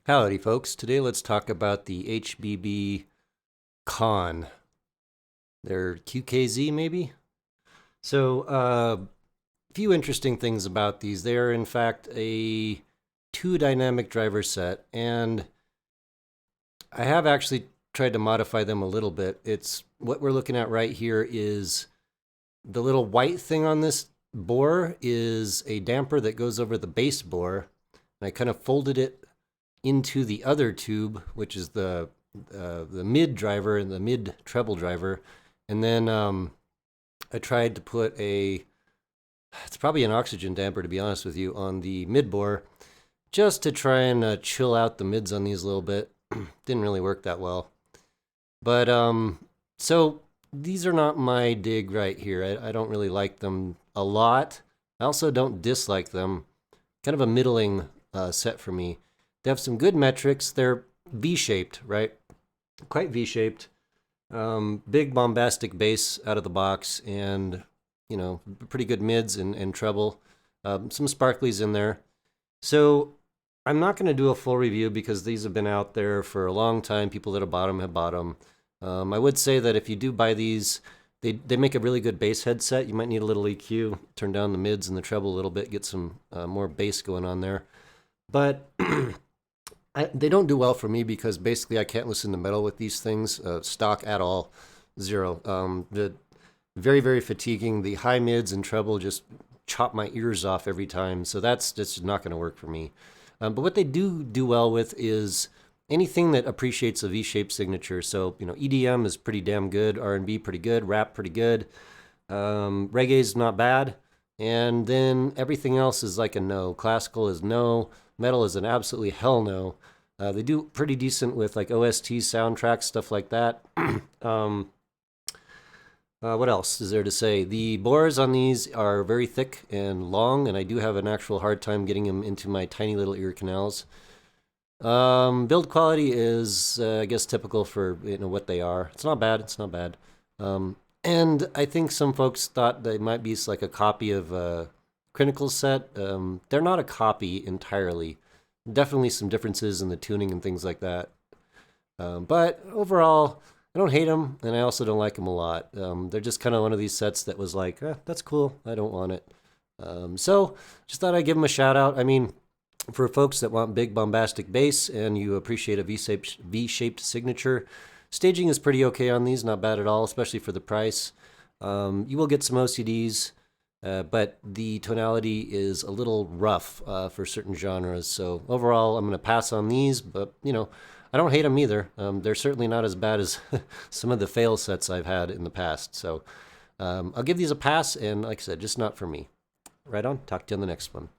Howdy, folks. Today let's talk about the HBB Kahn. They're QKZ, maybe? A few interesting things about these. They are, in fact, a two dynamic driver set, and I have actually tried to modify them a little bit. It's what we're looking at right here is the little white thing on this bore is a damper that goes over the base bore, and I kind of folded it into the other tube, which is the mid driver and the mid treble driver, and then I tried to put it's probably an oxygen damper to be honest with you, on the mid bore, just to try and chill out the mids on these a little bit. Didn't really work that well, but so these are not my dig right here. I don't really like them a lot. I also don't dislike them. Kind of a middling set for me. They have some good metrics. They're V-shaped, right? Quite V-shaped. Big bombastic bass out of the box, and pretty good mids and treble. Some sparklies in there. So I'm not going to do a full review because these have been out there for a long time. People that have bought them have bought them. I would say that if you do buy these, they make a really good bass headset. You might need a little EQ, turn down the mids and the treble a little bit, get some more bass going on there. But they don't do well for me because basically I can't listen to metal with these things, stock at all, zero. The very, very fatiguing. The high mids and treble just chop my ears off every time, so that's just not going to work for me. But what they do well with is anything that appreciates a V-shaped signature. So EDM is pretty damn good, R&B pretty good, rap pretty good, reggae's not bad, and then everything else is like a no. Classical is no. Metal is an absolutely hell no. They do pretty decent with like OST soundtracks, stuff like that. What else is there to say? The bores on these are very thick and long, and I do have an actual hard time getting them into my tiny little ear canals. Build quality is, I guess, typical for what they are. It's not bad. It's not bad. And I think some folks thought they might be like a copy of a Critical set. They're not a copy entirely. Definitely some differences in the tuning and things like that. But overall, I don't hate them, and I also don't like them a lot. They're just kind of one of these sets that was like, that's cool. I don't want it. So just thought I'd give them a shout out. I mean, for folks that want big bombastic bass and you appreciate a V-shaped signature, staging is pretty okay on these. Not bad at all, especially for the price. You will get some OCDs. But the tonality is a little rough for certain genres. So overall, I'm going to pass on these, but I don't hate them either. They're certainly not as bad as some of the fail sets I've had in the past. So I'll give these a pass, and like I said, just not for me. Right on. Talk to you on the next one.